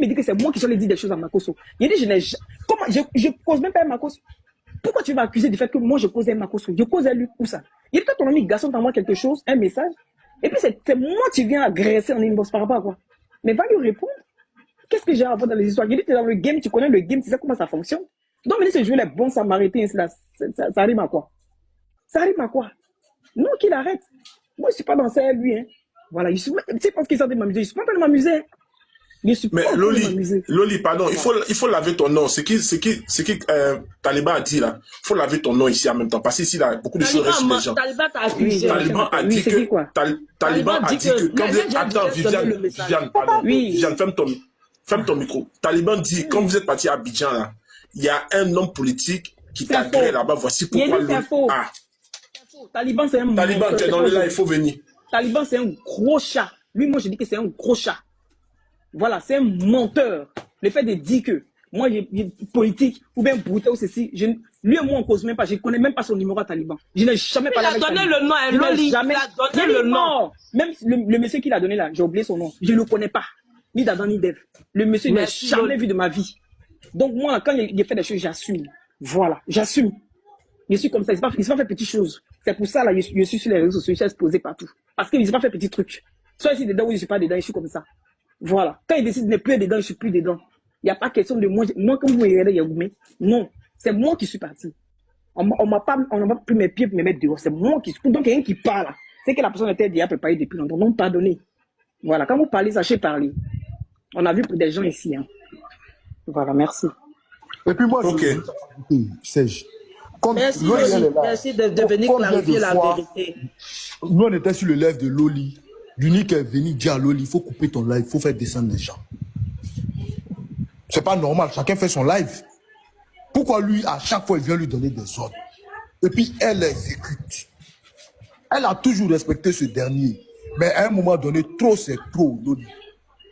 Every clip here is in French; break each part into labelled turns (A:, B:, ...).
A: me dit que c'est moi qui j'allais dire des choses à Makosso. Il dit, comment, je cause même pas à Makosso. Pourquoi tu vas m'accuser du fait que moi je causais à Makosso? Je cause à lui où ça? Il dit, toi, ton ami garçon t'envoie quelque chose, un message, et puis c'est moi qui viens agresser en inbox par rapport à quoi? Mais va lui répondre. Qu'est-ce que j'ai à voir dans les histoires? Il dit, tu es dans le game, tu connais le game, tu sais comment ça fonctionne. Donc, venez se jouer les bons samaritains, ça rime à quoi? Ça rime à quoi? Non, qu'il arrête. Moi, je ne suis pas dans ça, lui. Hein. Voilà, tu sais pas ce qu'ils sont de m'amuser. Je ne suis pas en train de m'amuser.
B: Mais Loli, pardon, il faut laver ton nom. Ce qui Taliban a dit là, il faut laver ton nom ici en même temps. Parce qu'ici, là, beaucoup de choses restent sur les gens.
C: Taliban t'a accusé.
B: Taliban a dit que... Taliban a dit que... Quand vous êtes... Attends, Viviane, pardon. Viviane, ferme ton micro. Taliban dit, quand vous êtes parti à Abidjan, là, il y a un homme politique qui t'a créé là-bas. Voici pourquoi...
A: Taliban, c'est un...
B: Taliban, tu es dans le là, il faut venir.
A: Taliban, c'est un gros chat. Lui, moi, je dis que c'est un gros chat. Voilà, c'est un menteur. Le fait de dire que moi, j'ai politique ou bien brutal ou ceci, lui et moi, on cause même pas. Je ne connais même pas son numéro à Taliban. Je n'ai jamais parlé avec
C: Taliban. Il a donné le nom à Loli. Il a donné le nom.
A: Même le monsieur qui l'a donné là, j'ai oublié son nom. Je ne le connais pas. Ni d'Adam, ni d'Eve. Le monsieur, je ne l'ai jamais vu de ma vie. Donc, moi, quand il fait des choses, j'assume. Voilà, j'assume. Je suis comme ça. Il ne s'est pas fait petites choses. C'est pour ça, là, je suis sur les réseaux sociaux, je suis exposé partout. Parce qu'il ne s'est pas fait petits trucs. Soit ici dedans ou je ne suis pas dedans, je suis comme ça. Voilà. Quand il décide de ne plus être dedans, je ne suis plus dedans. Il n'y a pas question de moi. Moi, comme vous regardez Yagoumé, non. C'est moi qui suis parti. On n'a pas pris mes pieds pour me mettre dehors. C'est moi qui suis. Donc, quelqu'un qui parle, c'est que la personne était déjà préparée depuis longtemps. Donc, pardonnez. Voilà. Quand vous parlez, sachez parler. On a vu pour des gens ici. Hein. Voilà, merci.
D: Et puis moi, Serge.
C: Merci de venir clarifier la vérité.
D: Nous, on était sur le live de Loli. L'unique est venu dire à Loli, il faut couper ton live, il faut faire descendre les gens. C'est pas normal, chacun fait son live. Pourquoi lui, à chaque fois, il vient lui donner des ordres? Et puis, elle exécute. Elle a toujours respecté ce dernier. Mais à un moment donné, trop, c'est trop, Loli.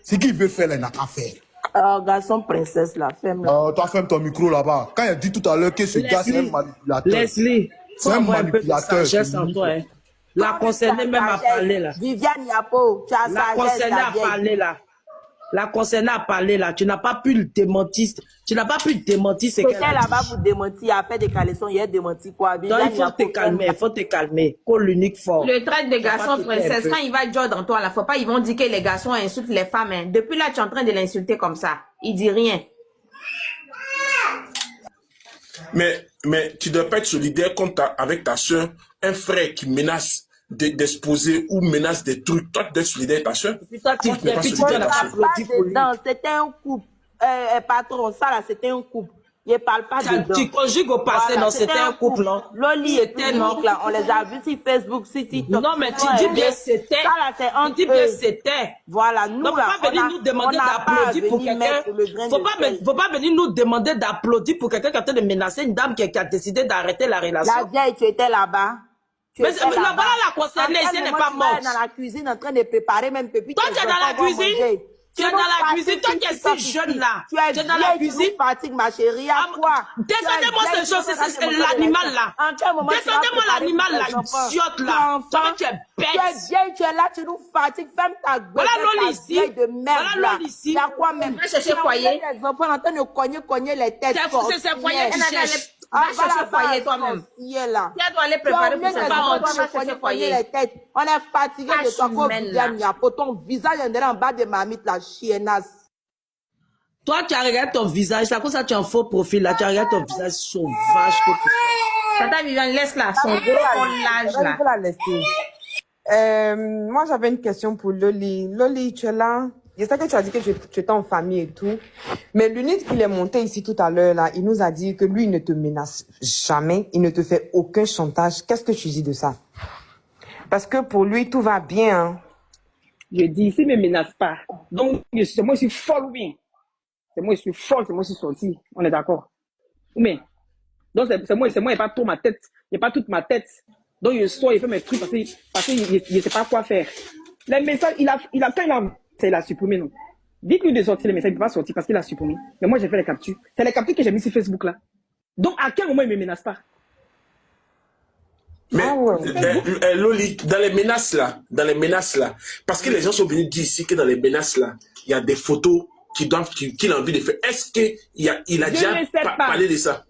D: Ce qu'il veut faire, elle n'a qu'à faire.
E: Alors, garçon, princesse, la femme là.
D: Toi, ferme ton micro là-bas. Quand elle dit tout à l'heure que ce gars, c'est un manipulateur.
C: Leslie,
D: c'est un manipulateur.
C: La concernée même a parlé là.
E: Viviane Yapo, tu as
C: la concernée a parlé là. La concernée a parlé là. Tu n'as pas pu le démentir. Tu n'as pas pu démentir ce qu'elle a dit.
E: là-bas pour démentir. Il a fait des caleçons, il a démenti quoi.
C: Donc il faut te calmer, il faut te calmer. Call l'unique fort.
F: Le trait des garçons, princesse, quand il va dire dans toi, là, faut pas, ils vont dire que les garçons insultent les femmes. Hein. Depuis là, tu es en train de l'insulter comme ça. Il dit rien.
B: Mais tu dois pas être solidaire avec ta soeur, un frère qui menace d'exposer ou menace des trucs. Toi, tu dois être solidaire avec ta soeur.
E: C'était un couple. Patron, ça là, c'était un couple. Il parle pas dedans.
C: Tu conjugues au passé, voilà, non, c'était un couple, non?
E: Loli et Unique, là, on les a vus sur Facebook, sur TikTok.
C: Non, mais tu dis bien c'était.
E: Ça là, c'est un
C: tu dis bien c'était.
E: Voilà, nous,
C: non, faut pas venir nous demander d'applaudir pour quelqu'un. Faut pas venir nous demander d'applaudir pour quelqu'un qui a tenté de menacer une dame qui a décidé d'arrêter la relation.
E: La vieille, tu étais là-bas.
C: Mais voilà la concernée, elle n'est pas morte.
E: Tu es dans la cuisine en train de préparer même depuis.
C: Toi, tu es dans la cuisine? Tu es dans la cuisine, toi qui es si jeune là. Tu es dans la cuisine.
E: Fatigue, ma chérie, à quoi?
C: Descendez-moi ces choses, c'est l'animal là. Descendez-moi l'animal là, idiote là. Toi, tu es bête.
E: Tu es vieille, tu es là, tu nous fatigues, ferme ta gueule.
C: Voilà Loli ici.
E: Voilà Loli ici. Il y a quoi même?
F: Va chercher foyer.
E: Les enfants en train de cogner les têtes.
F: C'est foyer qui cherche. Va chercher foyer toi-même. Tu dois aller préparer pour ses parents. Va chercher foyer.
E: On est fatigué de toi comme Viviane Yapo. Ton visage est en bas de mamite, la chiennasse.
C: Toi, tu as regardé ton visage. C'est comme ça que tu as un faux profil là. Tu as regardé ton visage sauvage que tu fais.
F: Tata Viviane, laisse-la. Son gros collage là.
G: Je vais la laisser. Moi, j'avais une question pour Loli. Loli, tu es là? Je sais que tu as dit que tu étais en famille et tout. Mais l'unité qu'il est monté ici tout à l'heure, là, il nous a dit que lui, il ne te menace jamais. Il ne te fait aucun chantage. Qu'est-ce que tu dis de ça? Parce que pour lui, tout va bien. Hein.
A: Je dis, s'il ne me menace pas. Donc, c'est moi, je suis folle ou bien? C'est moi, je suis folle, c'est moi, je suis sortie. On est d'accord? Mais, donc, c'est moi, il n'y a pas trop ma tête. Il n'y a pas toute ma tête. Donc, je sors, il fait mes trucs parce qu'il ne sait pas quoi faire. Les messages, il a supprimé, non. Dites-lui de sortir les messages, il ne peut pas sortir parce qu'il a supprimé. Mais moi, j'ai fait les captures. C'est les captures que j'ai mis sur Facebook, là. Donc, à quel moment il ne me menace pas?
B: Mais, Loli, dans les menaces là, parce que les gens sont venus dire ici que dans les menaces là, il y a des photos qu'il a envie de faire. Est-ce qu'il a déjà parlé de ça?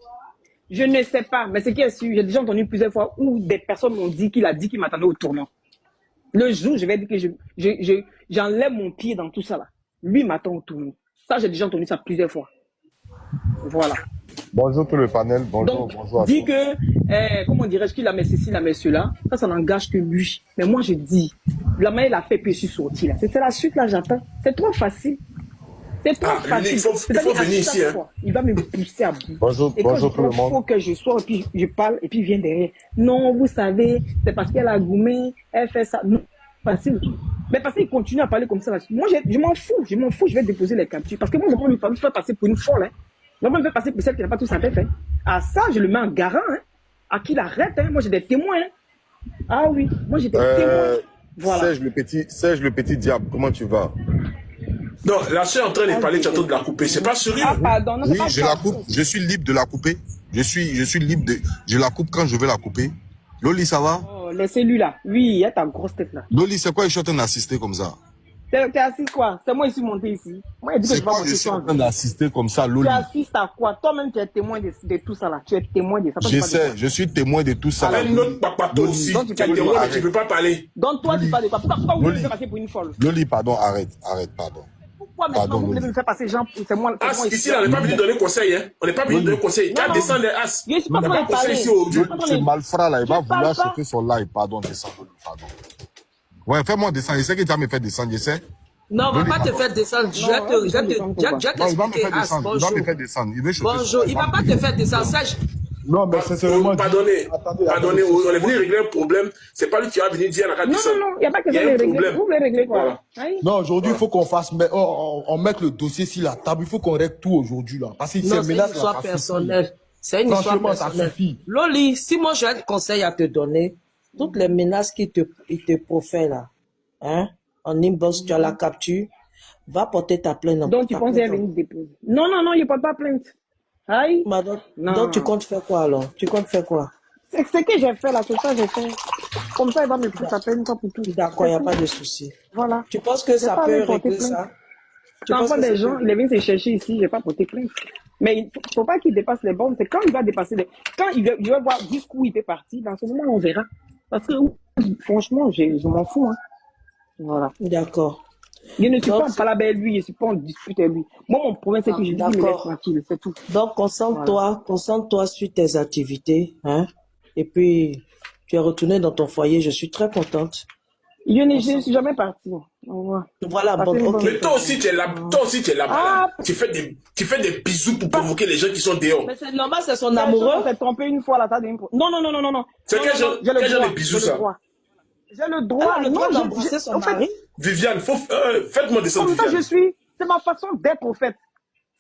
A: Je ne sais pas, mais ce qui est sûr, j'ai déjà entendu plusieurs fois où des personnes m'ont dit qu'il a dit qu'il m'attendait au tournant. Le jour, je vais dire que j'enlève mon pied dans tout ça là. Lui m'attend au tournant. Ça, j'ai déjà entendu ça plusieurs fois. Voilà.
D: Bonjour tout le panel, bonjour,
A: donc,
D: bonjour.
A: Dit que, comment dirais-je, qu'il a mis ceci, il a mis cela, ça n'engage que lui. Mais moi, je dis, la main, il a fait, puis je suis sorti là. C'est la suite là, j'attends. C'est trop facile. C'est trop facile.
B: Il faut venir ici. Hein.
A: Il va me pousser à bout.
D: Bonjour,
A: et
D: bonjour tout le monde.
A: Il faut que je sois, et puis je parle, et puis il vient derrière. Non, vous savez, c'est parce qu'elle a goumé, elle fait ça. Non, facile. Mais parce qu'il continue à parler comme ça. Moi, je m'en fous, je vais déposer les captures. Parce que moi, je ne peux pas passer pour une folle. Hein. Moi, je vais passer pour celle qui n'a pas tout ça fait. À ça, je le mets en garant. Hein. À qu'il arrête. Hein. Moi, j'ai des témoins. Hein. Ah oui, moi, j'ai des témoins. Voilà.
D: Serge le petit diable, comment tu vas?
B: Non, la soeur est en train de parler, tu as de la couper. C'est pas sérieux.
A: Ah, pardon. Non,
D: oui,
A: pas
D: je la coupe. Je suis libre de la couper. Je suis libre de... Je la coupe quand je veux la couper. Loli, ça va?
A: Oh, les cellules-là. Oui, il y a ta grosse tête là.
D: Loli, c'est quoi je suis en train d'assister comme ça?
A: T'es assis quoi? C'est moi, je suis monté ici. Moi, il dit que je vais monter
D: je suis en train d'assister comme ça, Loli?
A: Tu assistes à quoi? Toi-même, tu es témoin de tout ça là. Tu es témoin de ça.
D: Je sais, je suis témoin de tout ça.
B: Avec notre papa aussi. Tu es témoin, mais tu ne peux pas parler.
A: Donc, toi, tu parles de quoi? Pourquoi vous voulez me faire passer pour une folle?
D: Loli, pardon, arrête, pardon.
A: Pourquoi maintenant vous voulez me faire passer, Jean? C'est moi.
B: Ici, on n'est pas venu donner conseil. Hein. On n'est pas venu donner conseil. Tu as descendu les as.
A: Je suis pas en train de parler.
D: Ce malfrat là, il va vouloir chauffer son live. Pardon, descends, pardon. Ouais, fais-moi descendre. Je sais que tu vas me faire descendre, je sais.
C: Non, on ne va pas te faire descendre. Je vais t'expliquer.
D: Il va me faire descendre. Il veut chauffer.
C: Bonjour, il ne va pas te faire descendre.
D: Non, mais sincèrement.
B: Pardonnez, on est venu régler un problème. C'est pas lui qui va venir dire à la
A: Non, il n'y a pas que ça de régler. Vous voulez régler quoi?
D: Non, aujourd'hui, il faut qu'on fasse, on mette le dossier sur la table. Il faut qu'on règle tout aujourd'hui là. Parce que c'est une
C: histoire personnelle. C'est une histoire personnelle. Loli, si moi j'ai un conseil à te donner, toutes les menaces qu'il te profèrent là, hein, en inbox, tu as la capture, va porter ta plainte.
A: Donc tu penses qu'il y a venir déposer? Non, il ne porte pas plainte. Aïe.
C: Donc tu comptes faire quoi alors? Tu comptes faire quoi?
A: C'est ce que j'ai fait là, c'est ça que j'ai fait. Comme ça, il va me foutre sa peine, pas pour tout.
C: D'accord, il n'y a pas de souci.
A: Voilà.
C: Tu penses que ça peut régler ça?
A: Tu envoies des gens, il est venu se chercher ici, je n'ai pas porté plainte. Mais il ne faut pas qu'il dépasse les bornes, c'est quand il va dépasser les... Quand il va voir jusqu'où il peut partir, dans ce moment, on verra. Parce que, franchement, je m'en fous. Hein. Voilà.
C: D'accord.
A: Je ne suis pas en palabre avec lui, je ne suis pas en dispute avec lui. Moi, mon problème, c'est que je dis, il me laisse tranquille, c'est tout.
C: Donc, concentre-toi sur tes activités, hein. Et puis, tu es retourné dans ton foyer, je suis très contente.
A: Je ne suis jamais partie.
C: Voilà, bon, ok.
B: Mais toi aussi, tu es là-bas. Tu fais des bisous pour provoquer les gens qui sont dehors.
C: Mais c'est normal, c'est son amoureux.
A: On s'est trompé une fois, là, Non.
B: C'est quel genre de bisous, ça?
A: J'ai le droit.
C: Le droit d'embrasser son mari.
B: Viviane, faites-moi descendre,
A: Viviane. Comme ça, c'est ma façon d'être, au fait.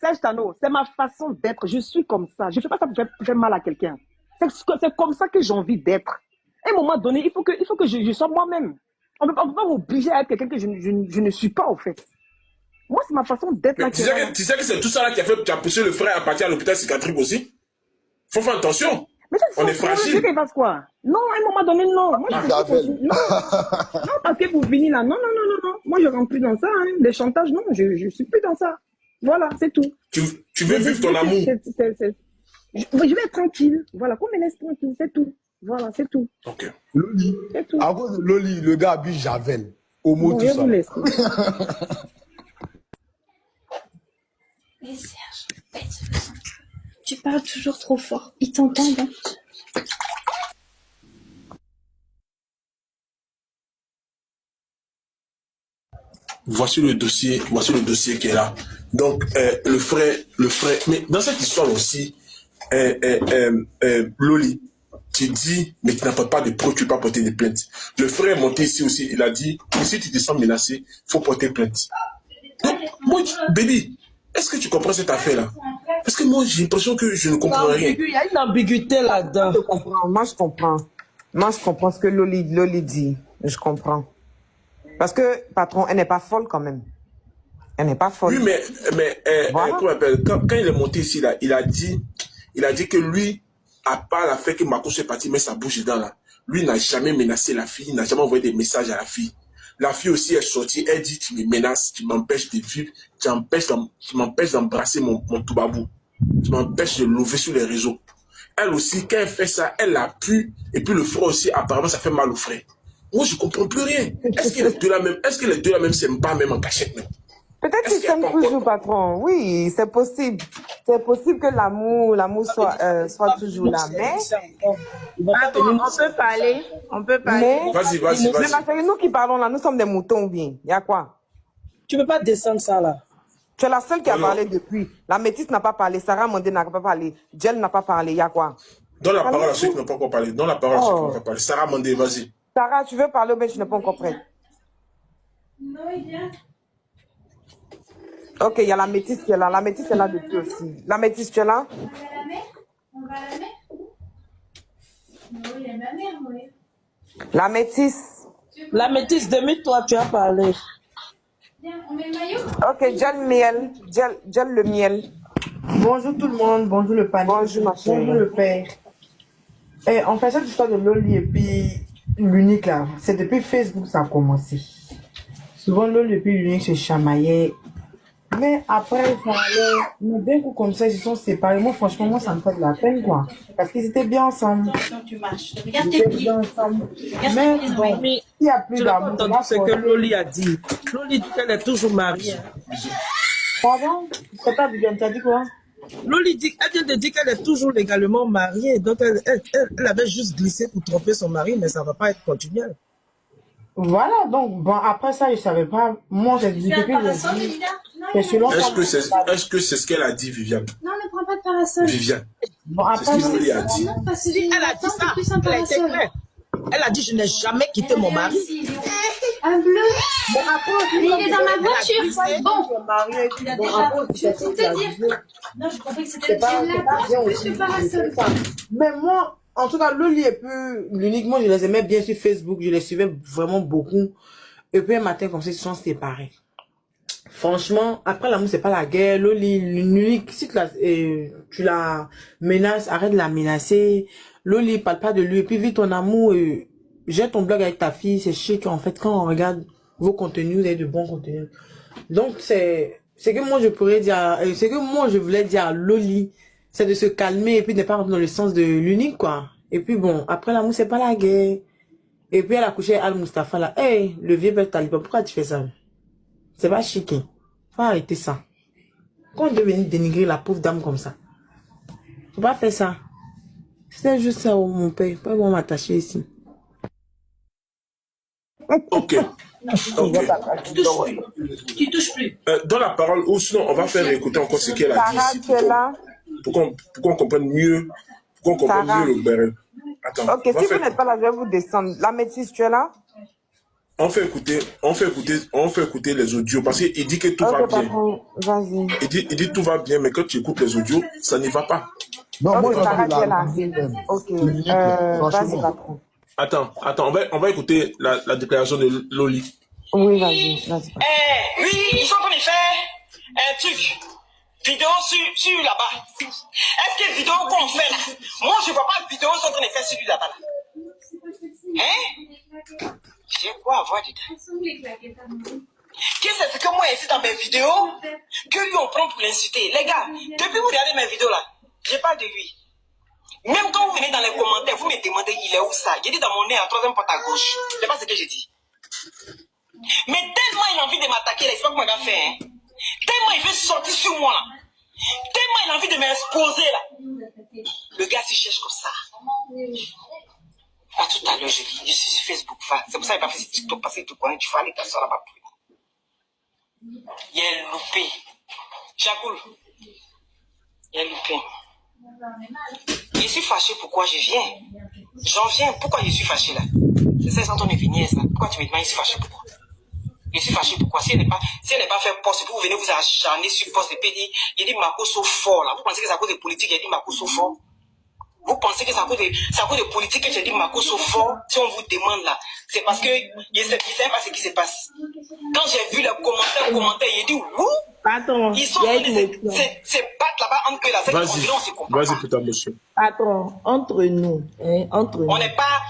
A: Serge Tano, c'est ma façon d'être. Je suis comme ça. Je ne fais pas ça pour faire mal à quelqu'un. C'est comme ça que j'ai envie d'être. À un moment donné, il faut que je sois moi-même. On ne peut pas m'obliger à être quelqu'un que je ne suis pas, au fait. Moi, c'est ma façon d'être.
B: Tu sais que c'est tout ça là qui a poussé le frère à partir à l'hôpital psychiatrique aussi? Faut faire attention.
A: Mais on est fragile. Qu'il fasse quoi? Non, à un moment donné, non. Moi, non, parce que pour finir là, non. Moi, je rentre plus dans ça. Hein. Les chantages, non, je suis plus dans ça. Voilà, c'est tout.
B: Tu veux vivre ton amour?
A: Je vais être tranquille. Voilà, qu'on me laisse tranquille, c'est tout. Voilà, c'est tout.
B: Ok.
D: Loli, à cause de Loli, le gars habille Javel. Homo, tout ça.
H: Mais Serge, tu parles toujours trop fort. Ils t'entendent. Hein.
B: Voici le dossier qui est là. Donc, le frère, mais dans cette histoire aussi, Loli, tu dis, mais tu n'as pas de preuve, tu ne peux pas porter des plaintes. Le frère est monté ici aussi, il a dit, si tu te sens menacé, il faut porter plainte. Donc, moi, baby, est-ce que tu comprends cette affaire-là? Parce que moi, j'ai l'impression que je ne comprends rien.
C: Il y a une ambiguïté là-dedans.
G: Moi, je comprends ce que Loli dit. Je comprends. Parce que, patron, elle n'est pas folle quand même. Elle n'est pas folle.
B: Oui, mais voilà. Quand il est monté ici, là, il a dit que lui, à part la fait que Marco soit parti mettre sa bouche dedans, là, lui n'a jamais menacé la fille, il n'a jamais envoyé des messages à la fille. La fille aussi est sortie, elle dit, tu me menaces, tu m'empêches de vivre, tu m'empêches d'embrasser mon toubabou. Tu m'empêches de lever sur les réseaux. Elle aussi, quand elle fait ça, elle l'appuie, et puis le frère aussi, apparemment, ça fait mal au frère. Moi, je ne comprends plus rien. Est-ce que les deux là même s'aiment pas, même en cachette, même?
G: Peut-être qu'ils s'aiment toujours, patron. Oui, c'est possible. C'est possible que l'amour soit toujours là. Mais...
F: Attends, on peut parler. On peut parler.
B: Vas-y.
G: Mais ma chérie, nous qui parlons là, nous sommes des moutons ou bien? Il y a quoi?
C: Tu peux pas descendre ça là.
G: Tu es la seule qui a parlé depuis. La métisse n'a pas parlé. Sarah Mandé n'a pas parlé. Jel n'a pas parlé. Il y a quoi?
B: Donne la parole à ceux qui n'ont pas encore parlé. Donne la parole à ceux qui n'ont pas parlé. Sarah Mandé, vas-y.
G: Sarah, tu veux parler ou bien tu n'es pas encore prête?
H: Non, il vient.
G: Ok, il y a la métisse qui est là. La métisse est là depuis aussi. La métisse, tu es là?
H: On va la mettre? On va la mettre? Non, il y a ma mère, oui.
G: La métisse.
C: La métisse, demi-toi, tu as parlé.
H: Viens, on met le maillot?
G: Ok, gel miel. Gel le miel.
E: Bonjour tout le monde, bonjour le panier.
G: Bonjour ma chérie.
E: Bonjour le père. En fait, cette histoire de Loli et puis l'unique là, c'est depuis Facebook que ça a commencé. Souvent Loli et puis l'unique se chamaillaient. Mais après, bien coup comme ça, ils se sont séparés. Moi, franchement, moi, ça me fait de la peine, quoi. Parce qu'ils étaient bien ensemble.
H: Tu marches.
E: Ils
H: Regarde tes
E: étaient
H: pieds.
E: bien ensemble. Mais bon, il n'y a plus
C: Tu n'as pas
E: d'amour.
C: entendu
E: là,
C: ce que Loli a dit. Loli dit qu'elle est toujours mariée.
E: Pardon? C'est pas bien, tu as dit quoi?
C: Loli dit, elle vient de dire qu'elle est toujours légalement mariée. Donc, elle avait juste glissé pour tromper son mari, mais ça ne va pas être continuel.
E: Voilà, donc, bon, après ça, je ne savais pas. Moi, j'ai dit que
B: Est-ce que c'est ce qu'elle a dit, Viviane?
H: Non, ne prends pas de parasol.
B: Viviane.
E: bon,
B: C'est ce
E: après,
B: que Loli a dit.
H: Non, parce que
C: Si elle a dit ça, elle a été claire. Elle a dit, je n'ai jamais quitté mon mari.
H: Un bleu.
E: bon, après,
H: Mais il est dans ma voiture. Bon.
E: marié, bon, après,
H: Je vais tout te dire. Non, je croyais que c'était
E: c'est pas
H: le
E: bien
H: plus
E: aussi.
H: de parasol.
E: Mais moi, en tout cas, Loli et puis l'uniquement, je les aimais bien sur Facebook, je les suivais vraiment beaucoup. Et puis un matin, comme ça, ils se sont séparés. Franchement, après l'amour, c'est pas la guerre. Loli, l'unique, si tu la menaces, arrête de la menacer. Loli, parle pas de lui. Et puis, vis ton amour, jette ton blog avec ta fille, c'est chic. En fait, quand on regarde vos contenus, vous avez de bons contenus. Donc, c'est que moi, je pourrais dire, c'est que moi, je voulais dire à Loli, c'est de se calmer et puis de ne pas rentrer dans le sens de l'unique, quoi. Et puis bon, après l'amour, c'est pas la guerre. Et puis elle a couché Al Mustafa là. Hey, le vieux bête taliban, pourquoi tu fais ça? C'est pas chic. Hein? Faut arrêter ça. Quand on doit venir dénigrer la pauvre dame comme ça? Faut pas faire ça. C'est juste ça, oh, mon père. Pas bon m'attacher ici.
B: Ok.
F: Tu touches plus.
B: Dans la parole, ou sinon, on va faire écouter encore ce qu'elle a dit.
G: Sarah, tu es là?
B: Pour qu'on comprenne mieux, le béret. Attends.
G: Ok, si vous n'êtes pas là, je vais vous descendre. La métisse, tu es là?
B: On fait écouter les audios parce qu'il dit que tout va bien.
G: Vas-y.
B: Il dit tout va bien, mais quand tu écoutes les audios, ça n'y va pas.
D: Non, moi,
G: Ok, Sarah, tu es là. Ok, vas-y, patron.
B: Attends, on va écouter la déclaration de Loli.
G: Oui, vas-y.
I: Oui, ils sont en train de faire un truc. Vidéo sur là-bas. Est-ce que vidéo qu'on fait là? Moi, je vois pas de vidéo sont en train de faire sur lui là-bas. Hein? J'ai quoi à voir dedans? Qu'est-ce que c'est que moi, ici dans mes vidéos, que lui on prend pour l'insulter? Les gars, depuis vous regardez mes vidéos là, je parle de lui. Même quand vous venez dans les commentaires, vous me demandez il est où ça? J'ai dit dans mon nez à troisième porte à gauche. C'est pas ce que j'ai dit. Mais tellement il a envie de m'attaquer là, c'est pas comment il va faire. Hein? Tellement il veut sortir sur moi là. Tellement il a envie de m'exposer là. Le gars se cherche comme ça. À tout à l'heure, je suis sur Facebook. C'est pour ça qu'il n'a pas fait ce TikTok parce que tu connais, tu fais les garçons là-bas. Il est loupé. Jacoul. Il est loupé. Je suis fâché pourquoi je viens. J'en viens. Pourquoi je suis fâché là? C'est ça, sans ton venir là. Pourquoi tu me demandes je suis fâché pourquoi? Je suis fâché pourquoi? Si elle n'est pas fait poste, vous venez vous acharner sur poste et puis dire, il dit Marco so fort là. Vous pensez que c'est à cause de politique, il dit Marco so fort? Vous pensez que c'est à cause de politique que j'ai dit Marco so fort? Si on vous demande là, c'est parce que je ne sais pas ce qui se passe. Quand j'ai vu les commentaires, j'ai dit ouh!
C: Attends,
I: ils sont en train de se battre là-bas entre eux là.
B: Vas-y, putain, monsieur.
C: Attends, entre nous,
I: On n'est pas,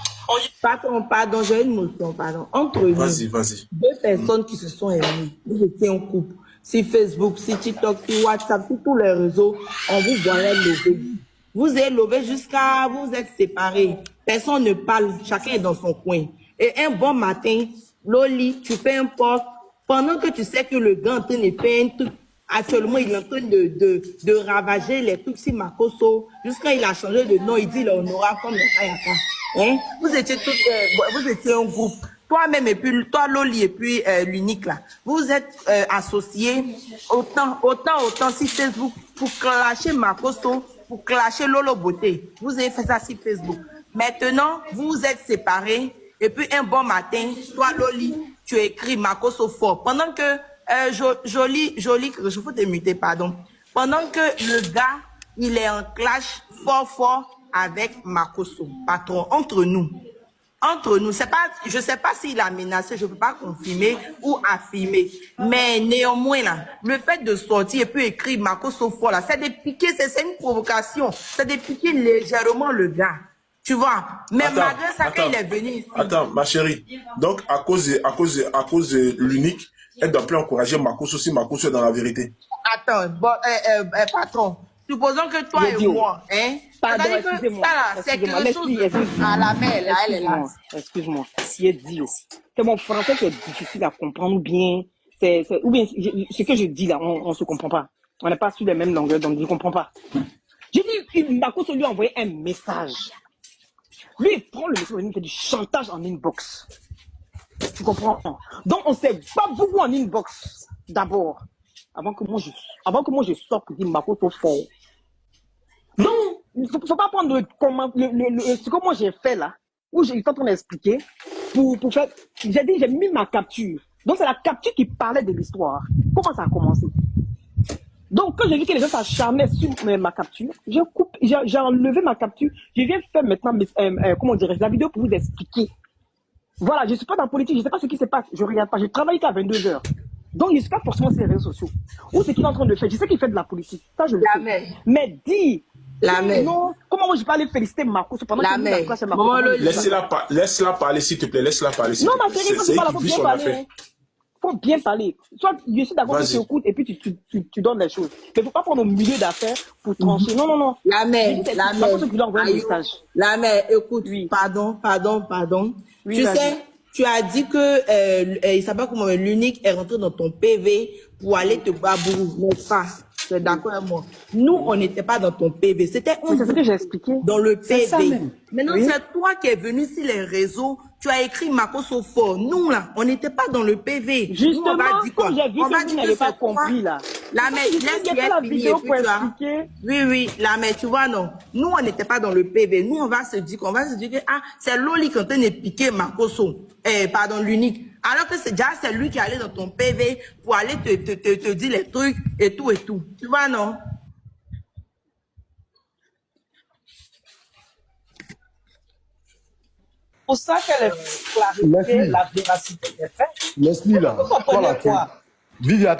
C: Pardon, j'ai une motion, pardon. Entre nous,
B: vas-y.
C: Deux personnes qui se sont aimées, vous étiez en couple, si Facebook, si TikTok, si WhatsApp, si tous les réseaux, on vous voyait lever. Vous êtes levé jusqu'à vous êtes séparés. Personne ne parle, chacun est dans son coin. Et un bon matin, Loli, tu fais un post, pendant que tu sais que le gars est en train de faire un truc, actuellement il est en train de ravager les trucs sur Makosso, jusqu'à il a changé de nom, il dit l'Honora comme le Kayaka. Hein? Vous étiez un groupe. Toi-même et puis toi Loli et puis l'unique là. Vous êtes associés autant si Facebook pour clasher Makosso, pour clasher Lolo Beauté. Vous avez fait ça sur Facebook. Maintenant, vous êtes séparés et puis un bon matin, toi Loli, tu écris Makosso fort. Pendant que Joli, je faut te muter, pardon. Pendant que le gars, il est en clash fort avec Makosso, patron, entre nous, c'est pas, je sais pas s'il a menacé, je peux pas confirmer ou affirmer, mais néanmoins là, le fait de sortir et puis écrire Makosso fort là, c'est de piquer, c'est une provocation, c'est de piquer légèrement le gars. Tu vois, mais malgré ça, quand il est venu ici.
B: Attends, ma chérie. Donc, à cause de l'unique, elle doit plus encourager Makosso si Makosso est dans la vérité.
C: Attends, bon, patron, supposons que toi et moi, hein.
A: Pardon, excusez-moi.
C: C'est quelque chose à la mer, là, elle est là.
A: Excuse-moi, si elle dit aussi. C'est mon français qui est difficile à comprendre bien. Ou bien, ce que je dis là, on se comprend pas. On n'est pas sur les mêmes longueurs, donc je ne comprends pas. J'ai dit, Makosso lui a envoyé un message. Lui, il prend le message, il fait du chantage en inbox. Tu comprends? Donc, on s'est pas beaucoup en inbox, d'abord. Avant que moi je sorte pour dire Makosso fort. Non, il faut pas prendre ce que moi j'ai fait là, où j'ai eu le temps d'expliquer, pour faire, j'ai mis ma capture. Donc, c'est la capture qui parlait de l'histoire. Comment ça a commencé? Donc, quand j'ai vu que les gens s'acharnaient sur ma capture, j'ai enlevé ma capture. Je viens faire maintenant, comment dirais-je, la vidéo pour vous expliquer. Voilà, je ne suis pas dans la politique, je ne sais pas ce qui se passe. Je ne regarde pas, je travaille qu'à 22 h. Donc, je ne suis pas forcément sur les réseaux sociaux. Ou ce qu'il est en train de faire. Je sais qu'il fait de la politique. Ça, je le sais. Mais dis, non, comment moi je peux aller féliciter Makosso pendant que c'est Makosso?
B: Laisse-la parler, s'il te plaît, laisse-la parler.
A: Non, ma chérie, il faut bien parler. Faut bien parler. Soit je suis d'accord que tu écoutes et puis tu donnes les choses. Mais il ne faut pas prendre au milieu d'affaires pour trancher. Non.
C: La mère, écoute, oui. Pardon. Oui, tu sais, tu as dit que il s'appelle comment l'unique est rentré dans ton PV pour aller te babou, n'est-ce pas? Tu es d'accord avec moi? Nous, on n'était pas dans ton PV. C'était
A: ce que j'ai expliqué.
C: Dans le PV. Maintenant, c'est toi qui es venu sur les réseaux. Tu as écrit Makosso fort. Nous, là, on n'était pas dans le PV.
A: Justement,
C: nous, on va dire quoi?
A: J'ai vu que vous n'avez pas compris, là.
C: La mère, laisse la vidéo pour expliquer. Oui, la mère, tu vois, non. Nous, on n'était pas dans le PV. Nous, on va se dire que, c'est Loli qui est en train de piquer Makosso. Pardon, l'unique. Alors que c'est déjà lui qui allait dans ton PV pour aller te dire les trucs et tout. Tu vois, non?
J: Pour ça qu'elle est clarifiée la véracité des faits.
D: Laisse-lui là.
J: Vous comprenez quoi?
D: Viviane,